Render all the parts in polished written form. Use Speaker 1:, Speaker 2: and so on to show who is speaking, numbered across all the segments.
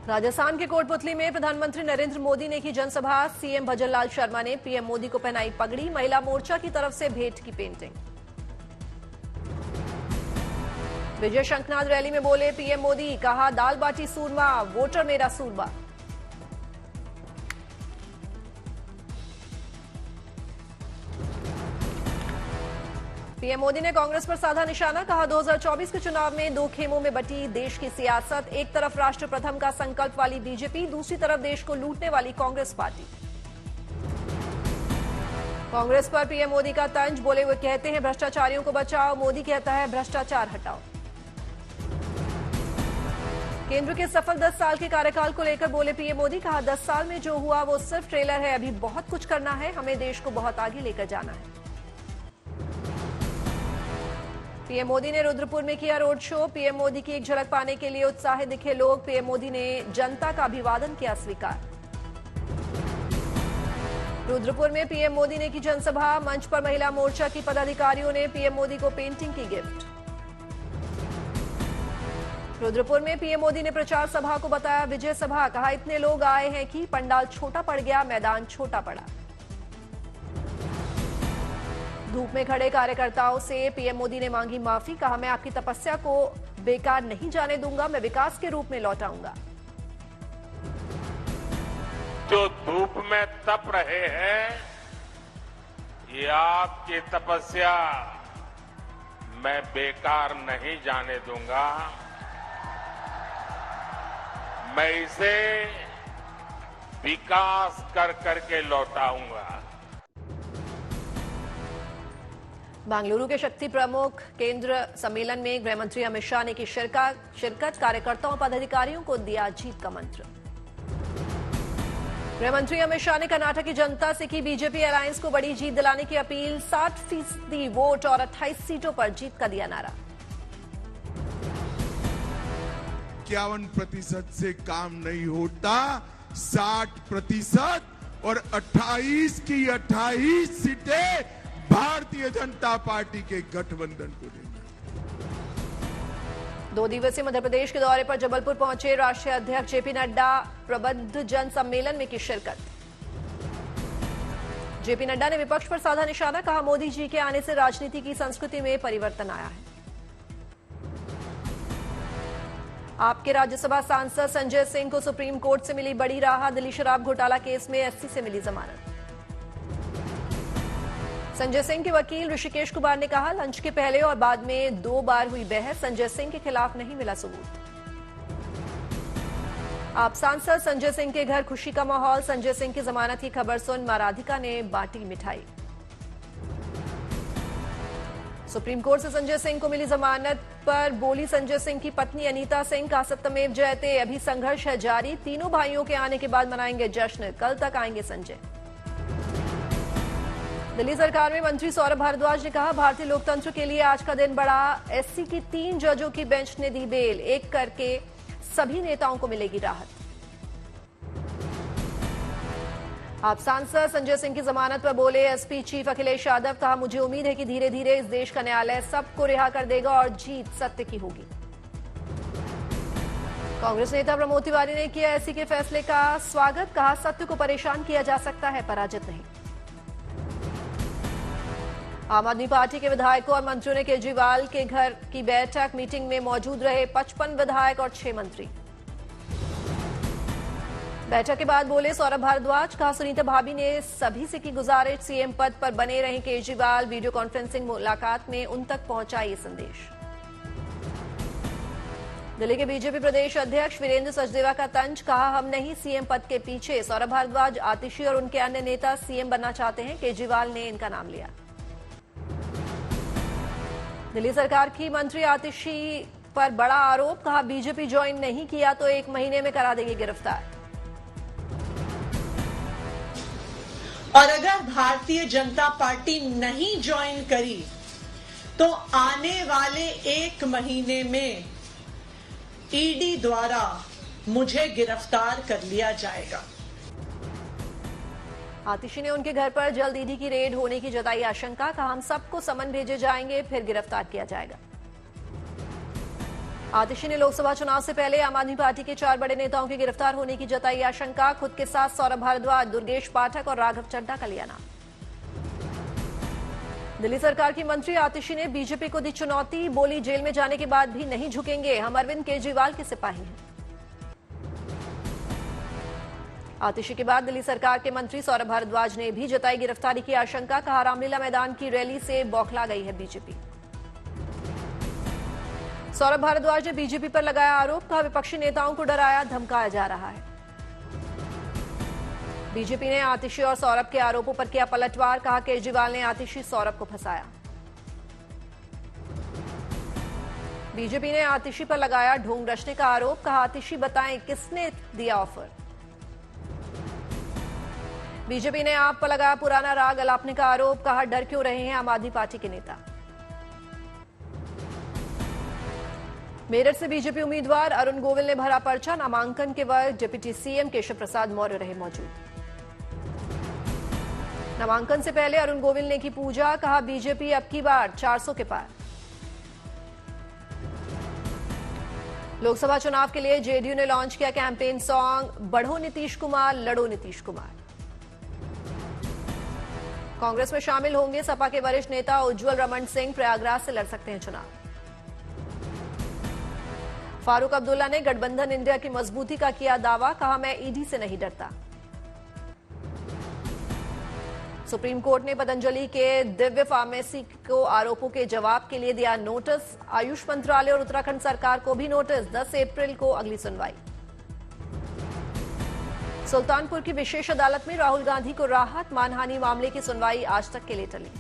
Speaker 1: राजस्थान के कोटपुतली में प्रधानमंत्री नरेंद्र मोदी ने की जनसभा। सीएम भजनलाल शर्मा ने पीएम मोदी को पहनाई पगड़ी। महिला मोर्चा की तरफ से भेंट की पेंटिंग। विजय शंखनाथ रैली में बोले पीएम मोदी, कहा दाल बाटी सूरमा, वोटर मेरा सूरमा। पीएम मोदी ने कांग्रेस पर साधा निशाना। कहा 2024 के चुनाव में दो खेमों में बटी देश की सियासत। एक तरफ राष्ट्र प्रथम का संकल्प वाली बीजेपी, दूसरी तरफ देश को लूटने वाली कांग्रेस पार्टी। कांग्रेस पर पीएम मोदी का तंज। बोले वो कहते हैं भ्रष्टाचारियों को बचाओ, मोदी कहता है भ्रष्टाचार हटाओ। केंद्र के सफल 10 साल के कार्यकाल को लेकर बोले पीएम मोदी, कहा 10 साल में जो हुआ वो सिर्फ ट्रेलर है, अभी बहुत कुछ करना है, हमें देश को बहुत आगे लेकर जाना है। पीएम मोदी ने रुद्रपुर में किया रोड शो। पीएम मोदी की एक झलक पाने के लिए उत्साहित दिखे लोग। पीएम मोदी ने जनता का अभिवादन किया स्वीकार। रुद्रपुर में पीएम मोदी ने की जनसभा। मंच पर महिला मोर्चा की पदाधिकारियों ने पीएम मोदी को पेंटिंग की गिफ्ट। रुद्रपुर में पीएम मोदी ने प्रचार सभा को बताया विजय सभा। कहा इतने लोग आए हैं कि पंडाल छोटा पड़ गया, मैदान छोटा पड़ा। धूप में खड़े कार्यकर्ताओं से पीएम मोदी ने मांगी माफी। कहा मैं आपकी तपस्या को बेकार नहीं जाने दूंगा, मैं विकास के रूप में लौटाऊंगा।
Speaker 2: जो धूप में तप रहे हैं, ये आपकी तपस्या मैं बेकार नहीं जाने दूंगा, मैं इसे विकास कर करके लौटाऊंगा।
Speaker 1: बेंगलुरु के शक्ति प्रमुख केंद्र सम्मेलन में गृहमंत्री अमित शाह ने की शिरकत। कार्यकर्ताओं पदाधिकारियों को दिया जीत का मंत्र। गृहमंत्री अमित शाह ने कर्नाटक की जनता से की बीजेपी अलायंस को बड़ी जीत दिलाने की अपील। 60% वोट और 28 सीटों पर जीत का दिया नारा।
Speaker 3: 51% से काम नहीं होता, 60% और 28 की 28 सीटें भारतीय जनता पार्टी के गठबंधन को देना।
Speaker 1: 2 दिवसीय मध्य प्रदेश के दौरे पर जबलपुर पहुंचे राष्ट्रीय अध्यक्ष जेपी नड्डा। प्रबुद्ध जन सम्मेलन में की शिरकत। जेपी नड्डा ने विपक्ष पर साधा निशाना। कहा मोदी जी के आने से राजनीति की संस्कृति में परिवर्तन आया है। आपके राज्यसभा सांसद संजय सिंह को सुप्रीम कोर्ट से मिली बड़ी राहत। दिल्ली शराब घोटाला केस में एससी से मिली जमानत। संजय सिंह के वकील ऋषिकेश कुमार ने कहा लंच के पहले और बाद में 2 बार हुई बहस, संजय सिंह के खिलाफ नहीं मिला सबूत। आप सांसद संजय सिंह के घर खुशी का माहौल। संजय सिंह की जमानत की खबर सुन मां राधिका ने बांटी मिठाई। सुप्रीम कोर्ट से संजय सिंह को मिली जमानत पर बोली संजय सिंह की पत्नी अनीता सिंह, कहा सत्यमेव जयते, अभी संघर्ष है जारी, तीनों भाइयों के आने के बाद मनाएंगे जश्न, कल तक आएंगे संजय। दिल्ली सरकार में मंत्री सौरभ भारद्वाज ने कहा भारतीय लोकतंत्र के लिए आज का दिन बड़ा। एससी की 3 जजों की बेंच ने दी बेल, एक करके सभी नेताओं को मिलेगी राहत। आप सांसद संजय सिंह की जमानत पर बोले एसपी चीफ अखिलेश यादव। कहा मुझे उम्मीद है कि धीरे धीरे इस देश का न्यायालय सबको रिहा कर देगा और जीत सत्य की होगी। कांग्रेस नेता प्रमोद तिवारी ने किया एससी के फैसले का स्वागत। कहा सत्य को परेशान किया जा सकता है, पराजित नहीं। आम आदमी पार्टी के विधायकों और मंत्रियों ने केजरीवाल के घर की बैठक। मीटिंग में मौजूद रहे 55 विधायक और 6 मंत्री। बैठक के बाद बोले सौरभ भारद्वाज। कहा सुनीता भाभी ने सभी से की गुजारिश, सीएम पद पर बने रहें केजरीवाल। वीडियो कॉन्फ्रेंसिंग मुलाकात में उन तक पहुंचा ये संदेश। दिल्ली के बीजेपी प्रदेश अध्यक्ष वीरेंद्र सचदेवा का तंज। कहा हम नहीं सीएम पद के पीछे। सौरभ भारद्वाज आतिशी और उनके अन्य नेता सीएम बनना चाहते हैं, केजरीवाल ने इनका नाम लिया। दिल्ली सरकार की मंत्री आतिशी पर बड़ा आरोप। कहा बीजेपी ज्वाइन नहीं किया तो 1 महीने में करा देगी गिरफ्तार।
Speaker 4: और अगर भारतीय जनता पार्टी नहीं ज्वाइन करी तो आने वाले 1 महीने में ईडी द्वारा मुझे गिरफ्तार कर लिया जाएगा।
Speaker 1: आतिशी ने उनके घर पर जल्द ईडी की रेड होने की जताई आशंका। कहा हम सबको समन भेजे जाएंगे, फिर गिरफ्तार किया जाएगा। आतिशी ने लोकसभा चुनाव से पहले आम आदमी पार्टी के 4 बड़े नेताओं के गिरफ्तार होने की जताई आशंका। खुद के साथ सौरभ भारद्वाज, दुर्गेश पाठक और राघव चड्ढा का लिया नाम। दिल्ली सरकार की मंत्री आतिशी ने बीजेपी को दी चुनौती, बोली जेल में जाने के बाद भी नहीं झुकेंगे, हम अरविंद केजरीवाल के सिपाही हैं। आतिशी के बाद दिल्ली सरकार के मंत्री सौरभ भारद्वाज ने भी जताई गिरफ्तारी की आशंका। कहा, रामलीला मैदान की रैली से बौखला गई है बीजेपी। सौरभ भारद्वाज ने बीजेपी पर लगाया आरोप। कहा, विपक्षी नेताओं को डराया धमकाया जा रहा है। बीजेपी ने आतिशी और सौरभ के आरोपों पर किया पलटवार। कहा, केजरीवाल ने आतिशी सौरभ को फंसाया। बीजेपी ने आतिशी पर लगाया ढोंग रचने का आरोप। कहा, आतिशी बताएं किसने दिया ऑफर। बीजेपी ने आप पर लगाया पुराना राग अलापने का आरोप। कहा, डर क्यों रहे हैं आम आदमी पार्टी के नेता। मेरठ से बीजेपी उम्मीदवार अरुण गोविल ने भरा पर्चा। नामांकन के वक्त डिप्टी सीएम केशव प्रसाद मौर्य रहे मौजूद। नामांकन से पहले अरुण गोविल ने की पूजा। कहा, बीजेपी अब की बार 400 के पार। लोकसभा चुनाव के लिए जेडीयू ने लॉन्च किया कैंपेन सॉन्ग, बढ़ो नीतीश कुमार लड़ो नीतीश कुमार। कांग्रेस में शामिल होंगे सपा के वरिष्ठ नेता उज्जवल रमन सिंह, प्रयागराज से लड़ सकते हैं चुनाव। फारूक अब्दुल्ला ने गठबंधन इंडिया की मजबूती का किया दावा। कहा, मैं ईडी से नहीं डरता। सुप्रीम कोर्ट ने पतंजलि के दिव्य फार्मेसी को आरोपों के जवाब के लिए दिया नोटिस। आयुष मंत्रालय और उत्तराखंड सरकार को भी नोटिस। 10 अप्रैल को अगली सुनवाई। सुल्तानपुर की विशेष अदालत में राहुल गांधी को राहत। मानहानि मामले की सुनवाई आज तक के लिए टली।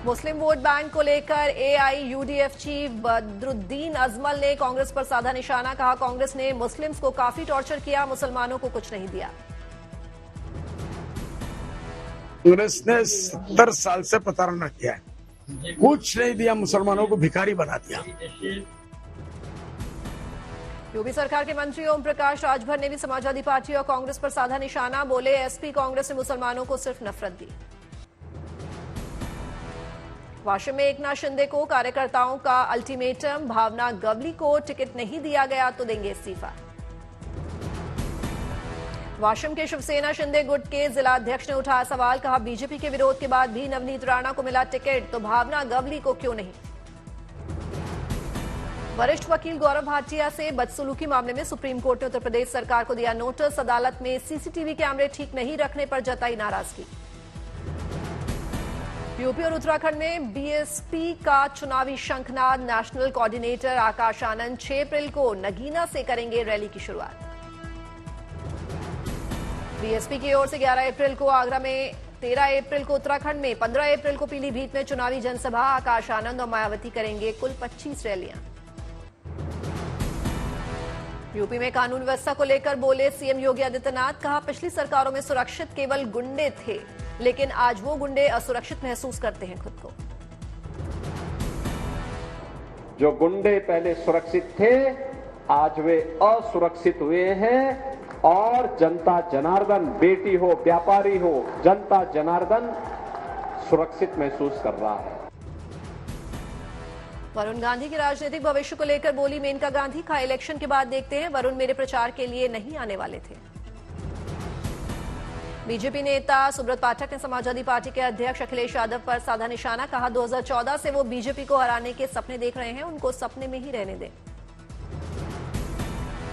Speaker 1: मुस्लिम वोट बैंक को लेकर एआईयूडीएफ चीफ बदरुद्दीन अजमल ने कांग्रेस पर साधा निशाना। कहा, कांग्रेस ने मुस्लिम्स को काफी टॉर्चर किया, मुसलमानों को कुछ नहीं दिया।
Speaker 5: कांग्रेस ने 70 साल से प्रताड़ना किया है, कुछ नहीं दिया, मुसलमानों को भिखारी बना दिया।
Speaker 1: यूपी सरकार के मंत्री ओम प्रकाश राजभर ने भी समाजवादी पार्टी और कांग्रेस पर साधा निशाना। बोले, एसपी कांग्रेस ने मुसलमानों को सिर्फ नफरत दी। वाशिम में एकनाथ शिंदे को कार्यकर्ताओं का अल्टीमेटम। भावना गवली को टिकट नहीं दिया गया तो देंगे इस्तीफा। वाशिम के शिवसेना शिंदे गुट के जिला अध्यक्ष ने उठाया सवाल। कहा, बीजेपी के विरोध के बाद भी नवनीत राणा को मिला टिकट तो भावना गवली को क्यों नहीं। वरिष्ठ वकील गौरव भाटिया से बदसलूकी मामले में सुप्रीम कोर्ट ने उत्तर प्रदेश सरकार को दिया नोटिस। अदालत में सीसीटीवी कैमरे ठीक नहीं रखने पर जताई नाराजगी। यूपी और उत्तराखंड में बीएसपी का चुनावी शंखनाद। नेशनल कोऑर्डिनेटर आकाश आनंद 6 अप्रैल को नगीना से करेंगे रैली की शुरुआत। बीएसपी की ओर से 11 अप्रैल को आगरा में, 13 अप्रैल को उत्तराखंड में, 15 अप्रैल को पीलीभीत में चुनावी जनसभा। आकाश आनंद और मायावती करेंगे कुल 25 रैलियां। यूपी में कानून व्यवस्था को लेकर बोले सीएम योगी आदित्यनाथ। कहा, पिछली सरकारों में सुरक्षित केवल गुंडे थे, लेकिन आज वो गुंडे असुरक्षित महसूस करते हैं खुद को।
Speaker 6: जो गुंडे पहले सुरक्षित थे, आज वे असुरक्षित हुए हैं और जनता जनार्दन, बेटी हो व्यापारी हो, जनता जनार्दन सुरक्षित महसूस कर रहा है।
Speaker 1: वरुण गांधी के राजनीतिक भविष्य को लेकर बोली मेनका गांधी। कहा, इलेक्शन के बाद देखते हैं, वरुण मेरे प्रचार के लिए नहीं आने वाले थे। बीजेपी नेता सुब्रत पाठक ने समाजवादी पार्टी के अध्यक्ष अखिलेश यादव पर साधा निशाना। कहा, 2014 से वो बीजेपी को हराने के सपने देख रहे हैं, उनको सपने में ही रहने दें।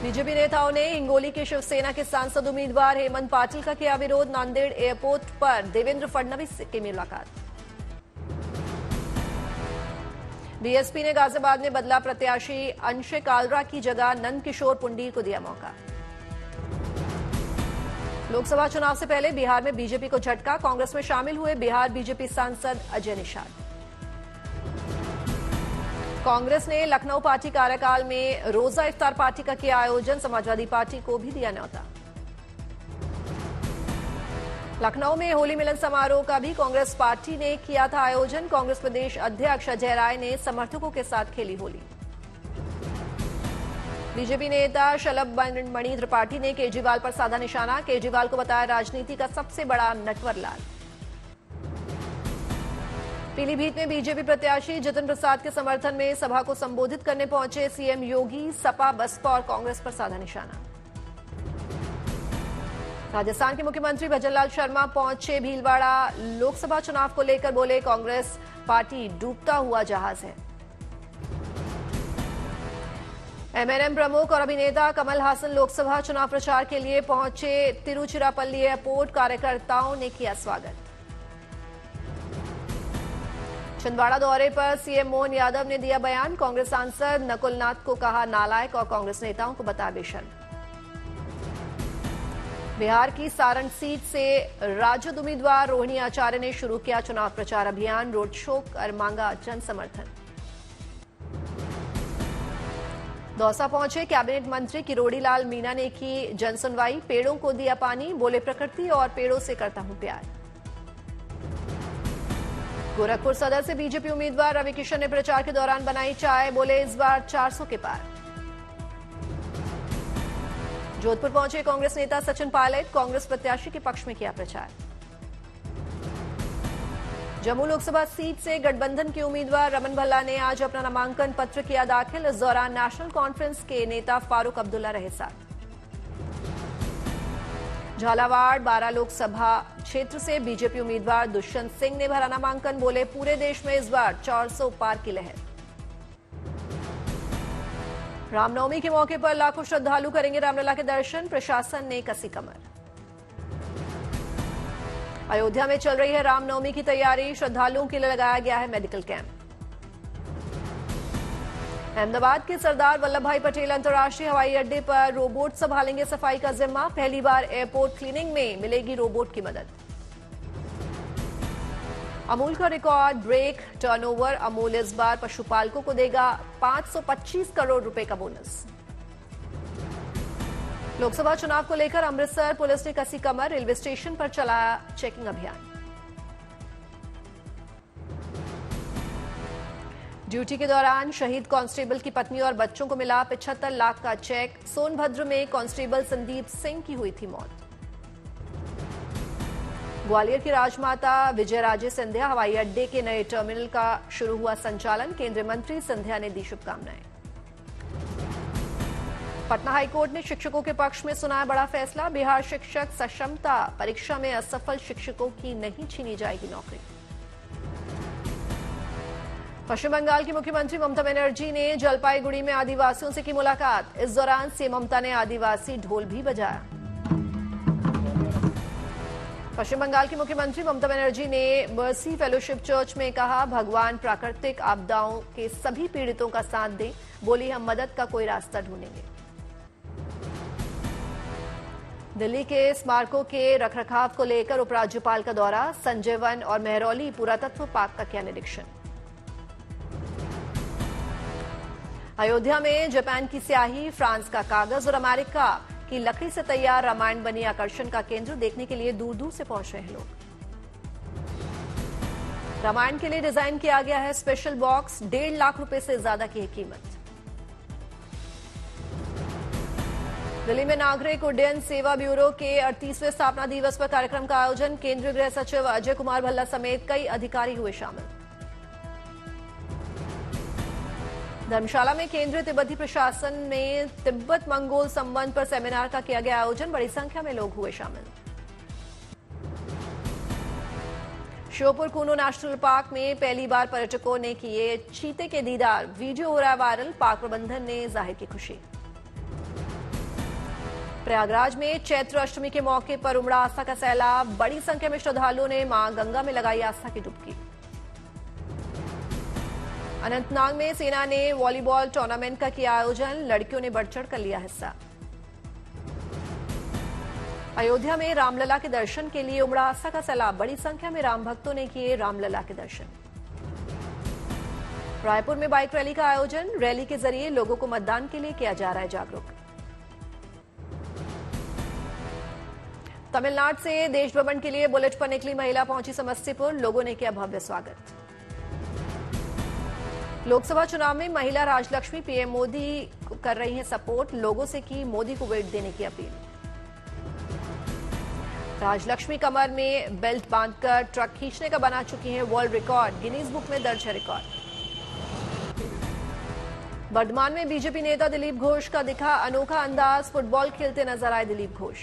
Speaker 1: बीजेपी नेताओं ने हिंगोली के शिवसेना के सांसद उम्मीदवार हेमंत पाटिल का किया विरोध। नांदेड़ एयरपोर्ट पर देवेंद्र फडणवीस की मुलाकात। बीएसपी ने गाजियाबाद में बदला प्रत्याशी। अंशे कालरा की जगह नंद किशोर पुंडीर को दिया मौका। लोकसभा चुनाव से पहले बिहार में बीजेपी को झटका। कांग्रेस में शामिल हुए बिहार बीजेपी सांसद अजय निषाद। कांग्रेस ने लखनऊ पार्टी कार्यकाल में रोजा इफ्तार पार्टी का किया आयोजन। समाजवादी पार्टी को भी दिया न्यौता। लखनऊ में होली मिलन समारोह का भी कांग्रेस पार्टी ने किया था आयोजन। कांग्रेस प्रदेश अध्यक्ष अजय राय ने समर्थकों के साथ खेली होली। बीजेपी नेता शलभ मणि त्रिपाठी ने केजरीवाल पर साधा निशाना। केजरीवाल को बताया राजनीति का सबसे बड़ा नटवर लाल। पीलीभीत में बीजेपी प्रत्याशी जितिन प्रसाद के समर्थन में सभा को संबोधित करने पहुंचे सीएम योगी। सपा, बसपा और कांग्रेस पर साधा निशाना। राजस्थान के मुख्यमंत्री भजनलाल शर्मा पहुंचे भीलवाड़ा। लोकसभा चुनाव को लेकर बोले, कांग्रेस पार्टी डूबता हुआ जहाज है। एमएनएम प्रमुख और अभिनेता कमल हासन लोकसभा चुनाव प्रचार के लिए पहुंचे तिरुचिरापल्ली एयरपोर्ट। कार्यकर्ताओं ने किया स्वागत। छिंदवाड़ा दौरे पर सीएम मोहन यादव ने दिया बयान। कांग्रेस सांसद नकुल नाथ को कहा नालायक और कांग्रेस नेताओं को बताया बेशर्म। बिहार की सारण सीट से राजद उम्मीदवार रोहिणी आचार्य ने शुरू किया चुनाव प्रचार अभियान। रोड शो कर मांगा जन समर्थन। दौसा पहुंचे कैबिनेट मंत्री किरोड़ी लाल मीणा ने की जनसुनवाई। पेड़ों को दिया पानी, बोले प्रकृति और पेड़ों से करता हूं प्यार। गोरखपुर सदर से बीजेपी उम्मीदवार रवि किशन ने प्रचार के दौरान बनाई चाय। बोले इस बार 400 के पार। जोधपुर पहुंचे कांग्रेस नेता सचिन पायलट। कांग्रेस प्रत्याशी के पक्ष में किया प्रचार। जम्मू लोकसभा सीट से गठबंधन के उम्मीदवार रमन भल्ला ने आज अपना नामांकन पत्र किया दाखिल। इस दौरान नेशनल कॉन्फ्रेंस के नेता फारूक अब्दुल्ला रहे साथ। झालावाड़ 12 लोकसभा क्षेत्र से बीजेपी उम्मीदवार दुष्यंत सिंह ने भरा नामांकन। बोले पूरे देश में इस बार 400 पार की लहर। रामनवमी के मौके पर लाखों श्रद्धालु करेंगे रामलला के दर्शन। प्रशासन ने कसी कमर। अयोध्या में चल रही है रामनवमी की तैयारी। श्रद्धालुओं के लिए लगाया गया है मेडिकल कैंप। अहमदाबाद के सरदार वल्लभ भाई पटेल अंतर्राष्ट्रीय हवाई अड्डे पर रोबोट संभालेंगे सफाई का जिम्मा। पहली बार एयरपोर्ट क्लीनिंग में मिलेगी रोबोट की मदद। अमूल का रिकॉर्ड ब्रेक टर्नओवर। अमूल इस बार पशुपालकों को देगा 525 करोड़ रुपए का बोनस। लोकसभा चुनाव को लेकर अमृतसर पुलिस ने कसी कमर। रेलवे स्टेशन पर चलाया चेकिंग अभियान। ड्यूटी के दौरान शहीद कांस्टेबल की पत्नी और बच्चों को मिला 75 लाख का चेक। सोनभद्र में कांस्टेबल संदीप सिंह की हुई थी मौत। ग्वालियर की राजमाता विजयराजे सिंधिया हवाई अड्डे के नए टर्मिनल का शुरू हुआ संचालन। केंद्रीय मंत्री सिंधिया ने दी शुभकामनाएं। पटना हाईकोर्ट ने शिक्षकों के पक्ष में सुनाया बड़ा फैसला। बिहार शिक्षक सक्षमता परीक्षा में असफल शिक्षकों की नहीं छीनी जाएगी नौकरी। पश्चिम बंगाल की मुख्यमंत्री ममता बनर्जी ने जलपाईगुड़ी में आदिवासियों से की मुलाकात। इस दौरान सीएम ममता ने आदिवासी ढोल भी बजाया। पश्चिम बंगाल की मुख्यमंत्री ममता बनर्जी ने मर्सी फेलोशिप चर्च में कहा, भगवान प्राकृतिक आपदाओं के सभी पीड़ितों का साथ दें। बोली, हम मदद का कोई रास्ता ढूंढेंगे। दिल्ली के स्मारकों के रखरखाव को लेकर उपराज्यपाल का दौरा। संजय वन और मेहरौली पुरातत्व पार्क का किया निरीक्षण। अयोध्या में जापान की स्याही, फ्रांस का कागज और अमेरिका की लकड़ी से तैयार रामायण बनी आकर्षण का केंद्र। देखने के लिए दूर दूर से पहुंच रहे हैं लोग। रामायण के लिए डिजाइन किया गया है स्पेशल बॉक्स। 1.5 लाख रुपए से ज्यादा की है कीमत। दिल्ली में नागरिक उड्डयन सेवा ब्यूरो के 38वें स्थापना दिवस पर कार्यक्रम का आयोजन। केंद्रीय गृह सचिव अजय कुमार भल्ला समेत कई अधिकारी हुए शामिल। धर्मशाला में केंद्रीय तिब्बती प्रशासन में तिब्बत मंगोल संबंध पर सेमिनार का किया गया आयोजन। बड़ी संख्या में लोग हुए शामिल। श्योपुर कूनो नेशनल पार्क में पहली बार पर्यटकों ने किए चीते के दीदार। वीडियो हो रहा है वायरल। पार्क प्रबंधन ने जाहिर की खुशी। प्रयागराज में चैत्र अष्टमी के मौके पर उमड़ा आस्था का सैलाब। बड़ी संख्या में श्रद्धालुओं ने मां गंगा में लगाई आस्था की डुबकी। अनंतनाग में सेना ने वॉलीबॉल टूर्नामेंट का किया आयोजन। लड़कियों ने बढ़ चढ़ कर लिया हिस्सा। अयोध्या में रामलला के दर्शन के लिए उमड़ा आस्था का सैलाब। बड़ी संख्या में राम भक्तों ने किए रामलला के दर्शन। रायपुर में बाइक रैली का आयोजन। रैली के जरिए लोगों को मतदान के लिए किया जा रहा है जागरूक। तमिलनाडु से देश भ्रमण के लिए बुलेट पर निकली महिला पहुंची समस्तीपुर। लोगों ने किया भव्य स्वागत। लोकसभा चुनाव में महिला राजलक्ष्मी पीएम मोदी को कर रही हैं सपोर्ट। लोगों से की मोदी को वोट देने की अपील। राजलक्ष्मी कमर में बेल्ट बांधकर ट्रक खींचने का बना चुकी हैं वर्ल्ड रिकॉर्ड, गिनीज बुक में दर्ज है रिकॉर्ड। वर्धमान में बीजेपी नेता दिलीप घोष का दिखा अनोखा अंदाज, फुटबॉल खेलते नजर आए दिलीप घोष।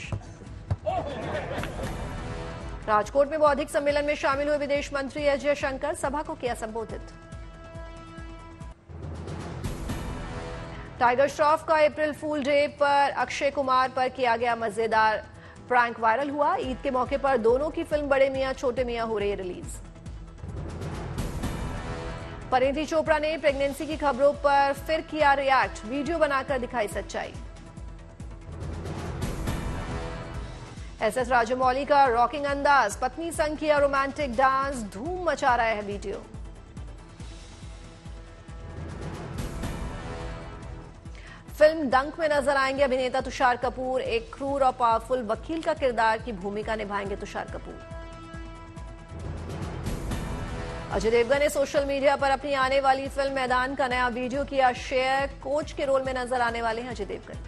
Speaker 1: राजकोट में बौद्धिक सम्मेलन में शामिल हुए विदेश मंत्री एस जयशंकर, सभा को किया संबोधित। टाइगर श्रॉफ का अप्रैल फूल डे पर अक्षय कुमार पर किया गया मजेदार प्रैंक वायरल हुआ। ईद के मौके पर दोनों की फिल्म बड़े मियां छोटे मियां हो रही है रिलीज। परिणीति चोपड़ा ने प्रेगनेंसी की खबरों पर फिर किया रिएक्ट, वीडियो बनाकर दिखाई सच्चाई। एसएस राजमौली का रॉकिंग अंदाज, पत्नी संग किया रोमांटिक डांस, धूम मचा रहा है वीडियो। फिल्म डंक में नजर आएंगे अभिनेता तुषार कपूर, एक क्रूर और पावरफुल वकील का किरदार की भूमिका निभाएंगे तुषार कपूर। अजय देवगन ने सोशल मीडिया पर अपनी आने वाली फिल्म मैदान का नया वीडियो किया शेयर, कोच के रोल में नजर आने वाले हैं अजय देवगन।